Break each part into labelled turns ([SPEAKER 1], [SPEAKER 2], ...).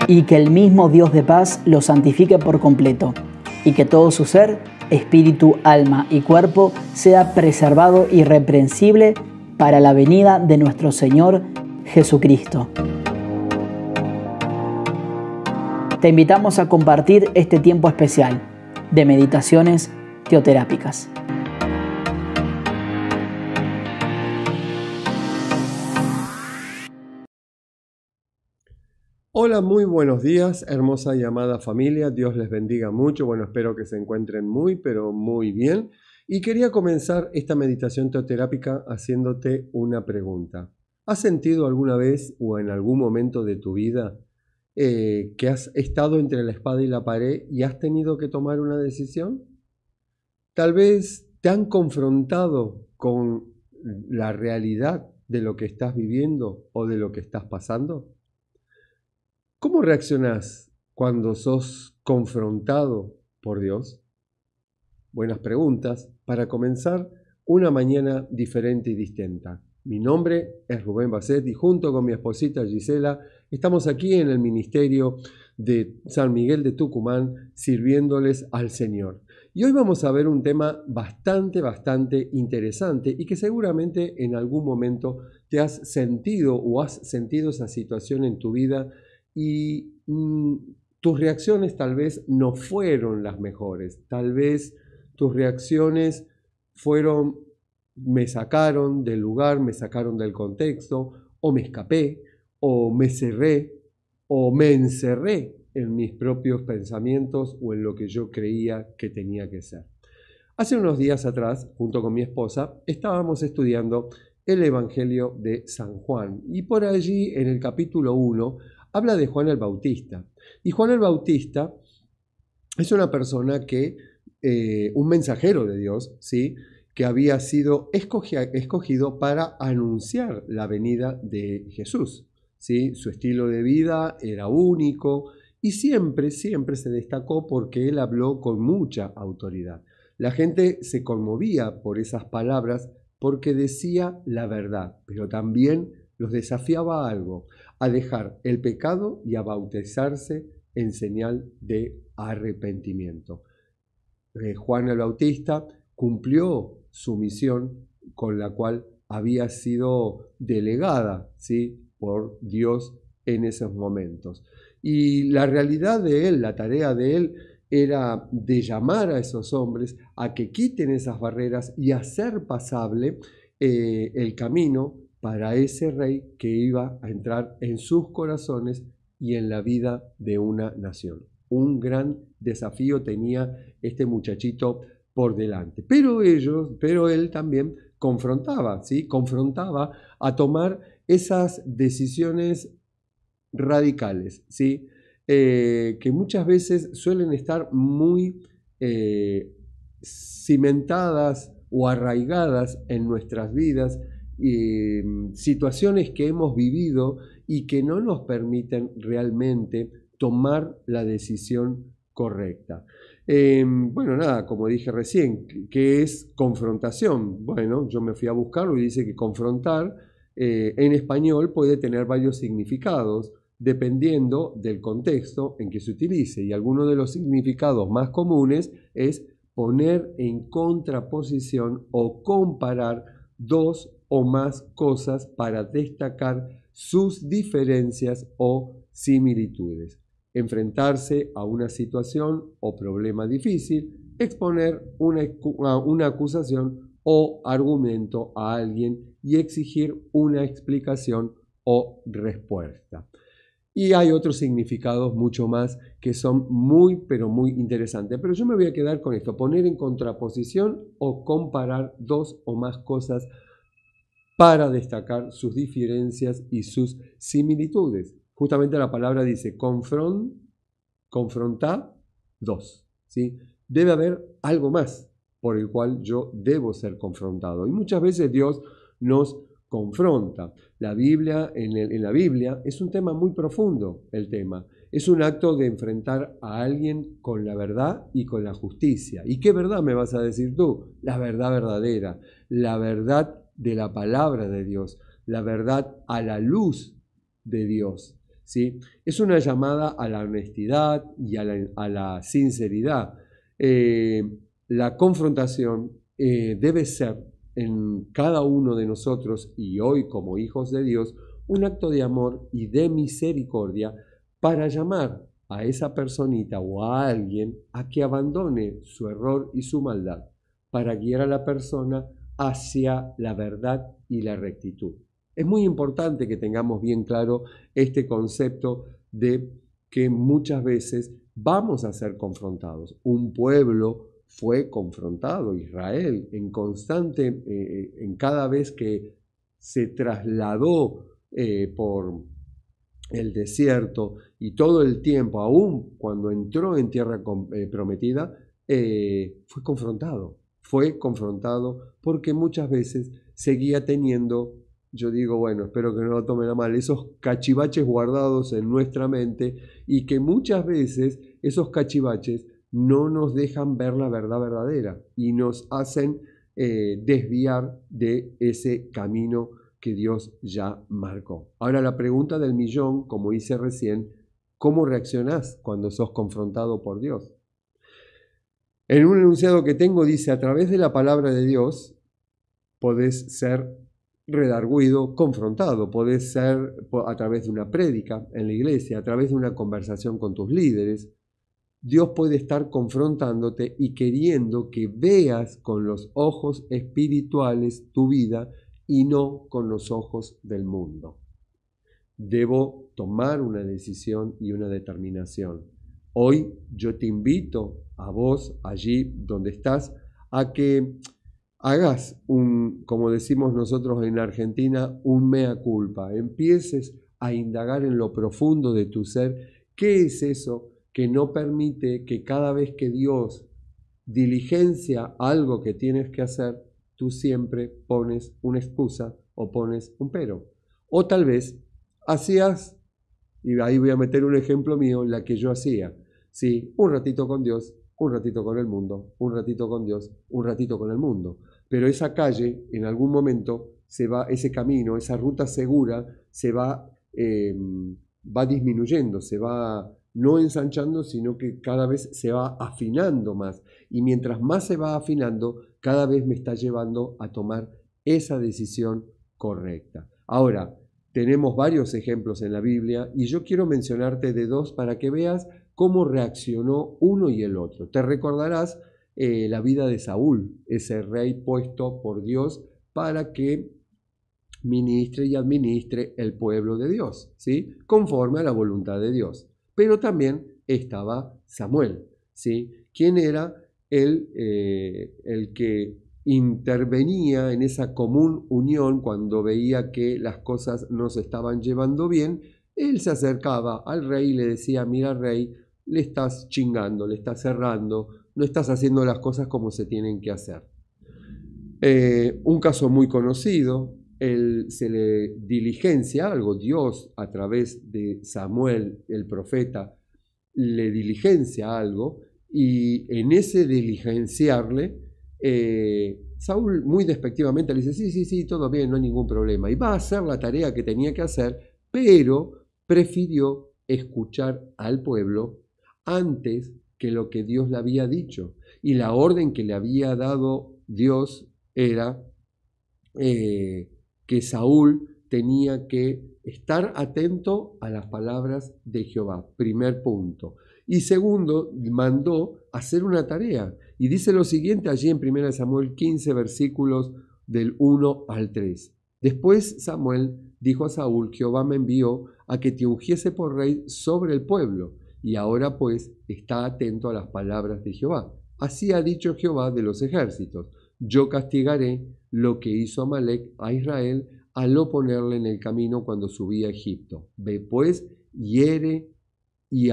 [SPEAKER 1] y que el mismo Dios de paz lo santifique por completo, y que todo su ser, espíritu, alma y cuerpo sea preservado irreprensible para la venida de nuestro Señor Jesucristo. Te invitamos a compartir este tiempo especial de meditaciones teoterápicas.
[SPEAKER 2] Hola, muy buenos días, hermosa y amada familia. Dios les bendiga mucho. Bueno, espero que se encuentren muy, pero muy bien. Y quería comenzar esta meditación teoterápica haciéndote una pregunta. ¿Has sentido alguna vez o en algún momento de tu vida que has estado entre la espada y la pared y has tenido que tomar una decisión? Tal vez te han confrontado con la realidad de lo que estás viviendo o de lo que estás pasando. ¿Cómo reaccionás cuando sos confrontado por Dios? Buenas preguntas para comenzar una mañana diferente y distinta. Mi nombre es Rubén Basset y junto con mi esposita Gisela estamos aquí en el Ministerio de San Miguel de Tucumán sirviéndoles al Señor. Y hoy vamos a ver un tema bastante interesante y que seguramente en algún momento te has sentido o has sentido esa situación en tu vida y tus reacciones tal vez no fueron las mejores. Tal vez tus reacciones fueron: me sacaron del lugar, me sacaron del contexto, o me escapé, o me cerré, o me encerré en mis propios pensamientos o en lo que yo creía que tenía que ser. Hace unos días atrás, junto con mi esposa, estábamos estudiando el Evangelio de San Juan y por allí en el capítulo 1 habla de Juan el Bautista. Y Juan el Bautista es una persona que, un mensajero de Dios, ¿sí?, que había sido escogido para anunciar la venida de Jesús, ¿sí? Su estilo de vida era único y siempre se destacó porque él habló con mucha autoridad. La gente se conmovía por esas palabras porque decía la verdad, pero también los desafiaba a algo: a dejar el pecado y a bautizarse en señal de arrepentimiento. Juan el Bautista cumplió su misión con la cual había sido delegada, ¿sí?, por Dios en esos momentos. Y la realidad de él, la tarea de él, era de llamar a esos hombres a que quiten esas barreras y hacer pasable el camino para ese rey que iba a entrar en sus corazones y en la vida de una nación. Un gran desafío tenía este muchachito por delante. Pero él también confrontaba, ¿sí? Confrontaba a tomar esas decisiones radicales, ¿sí? Que muchas veces suelen estar muy cimentadas o arraigadas en nuestras vidas, situaciones que hemos vivido y que no nos permiten realmente tomar la decisión correcta. Bueno, nada, como dije recién, ¿qué es confrontación? Bueno, yo me fui a buscarlo y dice que confrontar en español puede tener varios significados dependiendo del contexto en que se utilice, y alguno de los significados más comunes es poner en contraposición o comparar dos o más cosas para destacar sus diferencias o similitudes. Enfrentarse a una situación o problema difícil, exponer una acusación o argumento a alguien y exigir una explicación o respuesta. Y hay otros significados mucho más que son muy, pero muy interesantes. Pero yo me voy a quedar con esto: poner en contraposición o comparar dos o más cosas para destacar sus diferencias y sus similitudes. Justamente la palabra dice confrontar dos, ¿sí? Debe haber algo más por el cual yo debo ser confrontado. Y muchas veces Dios nos confronta. La Biblia, en la Biblia es un tema muy profundo, el tema. Es un acto de enfrentar a alguien con la verdad y con la justicia. ¿Y qué verdad me vas a decir tú? La verdad verdadera, la verdad de la palabra de Dios, la verdad a la luz de Dios. ¿sí? Es una llamada a la honestidad y a la sinceridad. La confrontación debe ser en cada uno de nosotros, y hoy como hijos de Dios, un acto de amor y de misericordia para llamar a esa personita o a alguien a que abandone su error y su maldad, para guiar a la persona hacia la verdad y la rectitud. Es muy importante que tengamos bien claro este concepto de que muchas veces vamos a ser confrontados. Un pueblo fue confrontado, Israel, en cada vez que se trasladó por el desierto y todo el tiempo, aún cuando entró en tierra prometida, fue confrontado porque muchas veces seguía teniendo, yo digo, bueno, espero que no lo tomen a mal, esos cachivaches guardados en nuestra mente, y que muchas veces esos cachivaches no nos dejan ver la verdad verdadera y nos hacen desviar de ese camino que Dios ya marcó. Ahora la pregunta del millón, como hice recién, ¿cómo reaccionás cuando sos confrontado por Dios? En un enunciado que tengo dice, a través de la palabra de Dios podés ser redarguido, confrontado, podés ser a través de una prédica en la iglesia, a través de una conversación con tus líderes. Dios puede estar confrontándote y queriendo que veas con los ojos espirituales tu vida y no con los ojos del mundo. Debo tomar una decisión y una determinación. Hoy yo te invito a vos, allí donde estás, a que hagas como decimos nosotros en Argentina, un mea culpa. Empieces a indagar en lo profundo de tu ser. ¿Qué es eso que no permite que cada vez que Dios diligencia algo que tienes que hacer, tú siempre pones una excusa o pones un pero? O tal vez hacías, y ahí voy a meter un ejemplo mío, la que yo hacía. Sí, un ratito con Dios, un ratito con el mundo, un ratito con Dios, un ratito con el mundo. Pero esa calle, en algún momento, ese camino, esa ruta segura, va disminuyendo, se va no ensanchando, sino que cada vez se va afinando más. Y mientras más se va afinando, cada vez me está llevando a tomar esa decisión correcta. Ahora, tenemos varios ejemplos en la Biblia y yo quiero mencionarte de dos para que veas cómo reaccionó uno y el otro. Te recordarás la vida de Saúl, ese rey puesto por Dios para que ministre y administre el pueblo de Dios, ¿sí? Conforme a la voluntad de Dios. Pero también estaba Samuel, ¿sí? Quien era el que intervenía en esa común unión cuando veía que las cosas no se estaban llevando bien. Él se acercaba al rey y le decía, mira rey, le estás chingando, le estás cerrando, no estás haciendo las cosas como se tienen que hacer. Un caso muy conocido, se le diligencia algo, Dios a través de Samuel, el profeta, le diligencia algo, y en ese diligenciarle, Saúl muy despectivamente le dice, sí, todo bien, no hay ningún problema, y va a hacer la tarea que tenía que hacer, pero prefirió escuchar al pueblo antes que lo que Dios le había dicho, y la orden que le había dado Dios era que Saúl tenía que estar atento a las palabras de Jehová, primer punto. Y segundo, mandó hacer una tarea. Y dice lo siguiente allí en 1 Samuel 15, versículos del 1 al 3. Después Samuel dijo a Saúl, Jehová me envió a que te ungiese por rey sobre el pueblo. Y ahora pues está atento a las palabras de Jehová. Así ha dicho Jehová de los ejércitos. Yo castigaré lo que hizo Amalec a Israel al no ponerle en el camino cuando subía a Egipto. Ve pues, hiere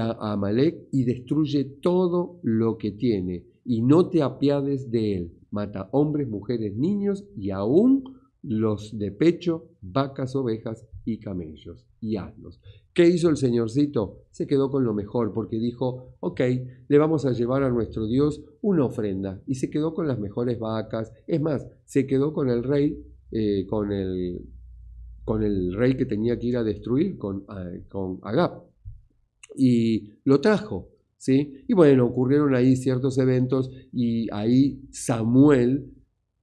[SPEAKER 2] a Amalec y destruye todo lo que tiene, y no te apiades de él. Mata hombres, mujeres, niños y aún los de pecho, vacas, ovejas y camellos y asnos. ¿Qué hizo el señorcito? Se quedó con lo mejor porque dijo, ok, le vamos a llevar a nuestro Dios una ofrenda, y se quedó con las mejores vacas. Es más, se quedó con el rey, con el con el rey que tenía que ir a destruir, con Agab. Y lo trajo, ¿sí? Y bueno, ocurrieron ahí ciertos eventos y ahí Samuel,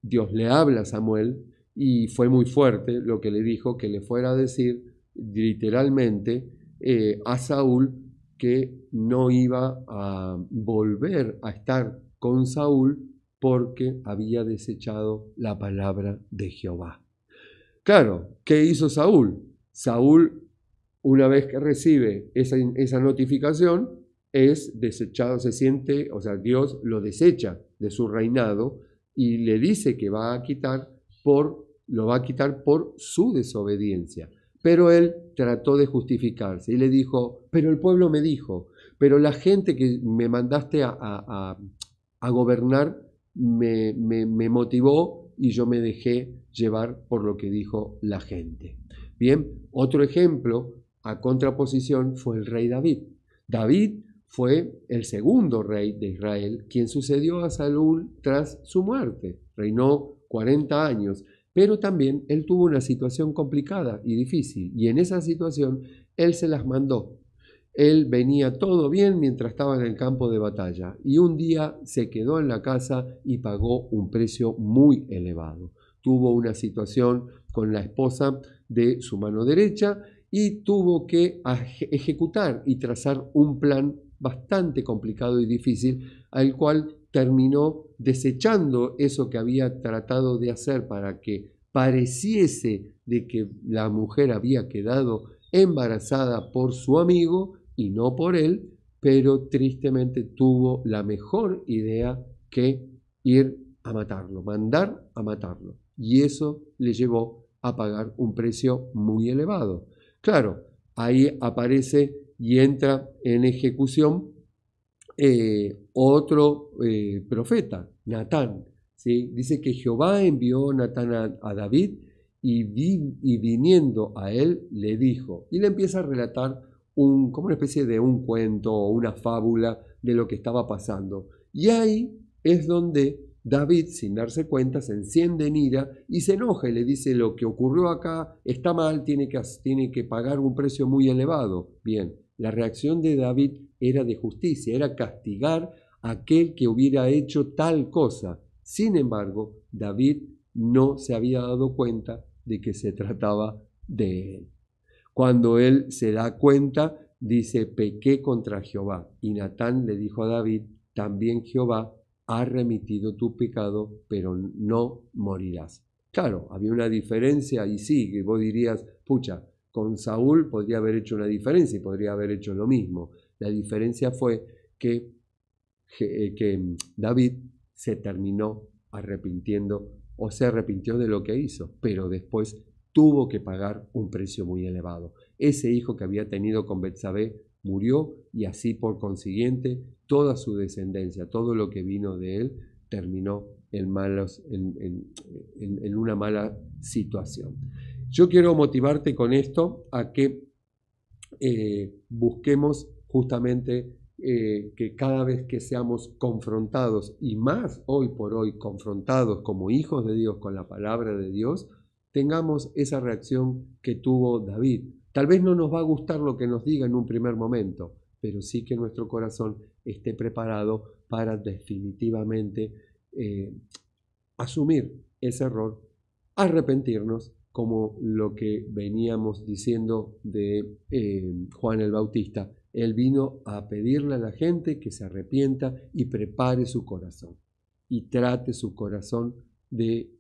[SPEAKER 2] Dios le habla a Samuel y fue muy fuerte lo que le dijo, que le fuera a decir literalmente a Saúl que no iba a volver a estar con Saúl porque había desechado la palabra de Jehová. Claro, ¿qué hizo Saúl? Saúl, una vez que recibe esa notificación, es desechado, se siente, o sea, Dios lo desecha de su reinado y le dice que lo va a quitar por su desobediencia. Pero él trató de justificarse y le dijo, pero el pueblo me dijo, pero la gente que me mandaste a gobernar me motivó y yo me dejé llevar por lo que dijo la gente. Bien, otro ejemplo a contraposición fue el rey David. David fue el segundo rey de Israel, quien sucedió a Saúl tras su muerte. Reinó 40 años, pero también él tuvo una situación complicada y difícil, y en esa situación él se las mandó. Él venía todo bien mientras estaba en el campo de batalla, y un día se quedó en la casa y pagó un precio muy elevado. Tuvo una situación con la esposa de su mano derecha y tuvo que ejecutar y trazar un plan bastante complicado y difícil, al cual terminó desechando eso que había tratado de hacer para que pareciese de que la mujer había quedado embarazada por su amigo y no por él, pero tristemente tuvo la mejor idea que ir a matarlo, mandar a matarlo. Y eso le llevó a pagar un precio muy elevado. Claro, ahí aparece y entra en ejecución otro profeta, Natán. ¿Sí? Dice que Jehová envió a Natán a David y viniendo a él le dijo, y le empieza a relatar como una especie de un cuento o una fábula de lo que estaba pasando. Y ahí es donde David, sin darse cuenta, se enciende en ira y se enoja y le dice: lo que ocurrió acá está mal, tiene que pagar un precio muy elevado. Bien, la reacción de David era de justicia, era castigar a aquel que hubiera hecho tal cosa. Sin embargo, David no se había dado cuenta de que se trataba de él. Cuando él se da cuenta, dice: pequé contra Jehová. Y Natán le dijo a David: también Jehová ha remitido tu pecado, pero no morirás. Claro, había una diferencia y sí, que vos dirías, pucha, con Saúl podría haber hecho una diferencia y podría haber hecho lo mismo. La diferencia fue que David se terminó arrepintiendo o se arrepintió de lo que hizo, pero después tuvo que pagar un precio muy elevado. Ese hijo que había tenido con Betsabé murió y así por consiguiente toda su descendencia, todo lo que vino de él, terminó en una mala situación. Yo quiero motivarte con esto a que busquemos justamente que cada vez que seamos confrontados, y más hoy por hoy confrontados como hijos de Dios con la palabra de Dios, tengamos esa reacción que tuvo David. Tal vez no nos va a gustar lo que nos diga en un primer momento, pero sí que nuestro corazón esté preparado para definitivamente asumir ese error, arrepentirnos, como lo que veníamos diciendo de Juan el Bautista. Él vino a pedirle a la gente que se arrepienta y prepare su corazón y trate su corazón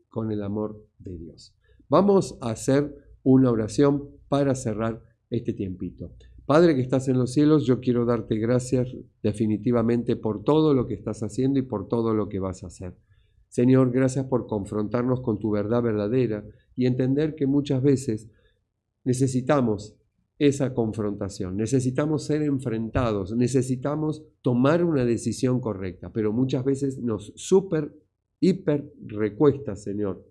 [SPEAKER 2] con el amor de Dios. Vamos a hacer una oración para cerrar este tiempito. Padre que estás en los cielos, yo quiero darte gracias definitivamente por todo lo que estás haciendo y por todo lo que vas a hacer. Señor, gracias por confrontarnos con tu verdad verdadera y entender que muchas veces necesitamos esa confrontación, necesitamos ser enfrentados, necesitamos tomar una decisión correcta, pero muchas veces nos hiper recuesta, Señor,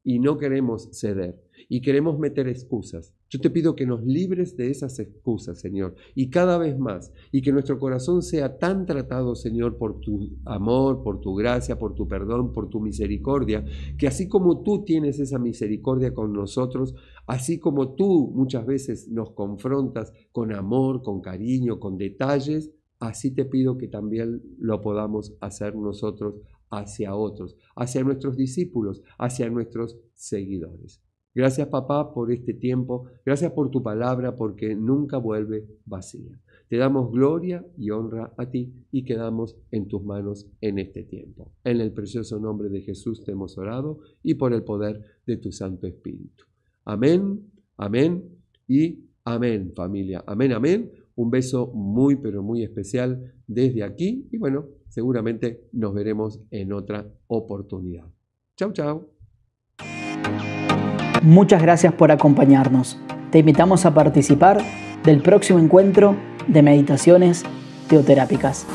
[SPEAKER 2] y no queremos ceder y queremos meter excusas. Yo te pido que nos libres de esas excusas, Señor, y cada vez más, y que nuestro corazón sea tan tratado, Señor, por tu amor, por tu gracia, por tu perdón, por tu misericordia, que así como tú tienes esa misericordia con nosotros, así como tú muchas veces nos confrontas con amor, con cariño, con detalles, así te pido que también lo podamos hacer nosotros hacia otros, hacia nuestros discípulos, hacia nuestros seguidores. Gracias, papá, por este tiempo. Gracias por tu palabra, porque nunca vuelve vacía. Te damos gloria y honra a ti y quedamos en tus manos en este tiempo. En el precioso nombre de Jesús te hemos orado y por el poder de tu Santo Espíritu. Amén, amén y amén, familia. Amén, amén. Un beso muy, pero muy especial desde aquí y bueno, seguramente nos veremos en otra oportunidad. Chau, chau.
[SPEAKER 1] Muchas gracias por acompañarnos. Te invitamos a participar del próximo encuentro de meditaciones teoterápicas.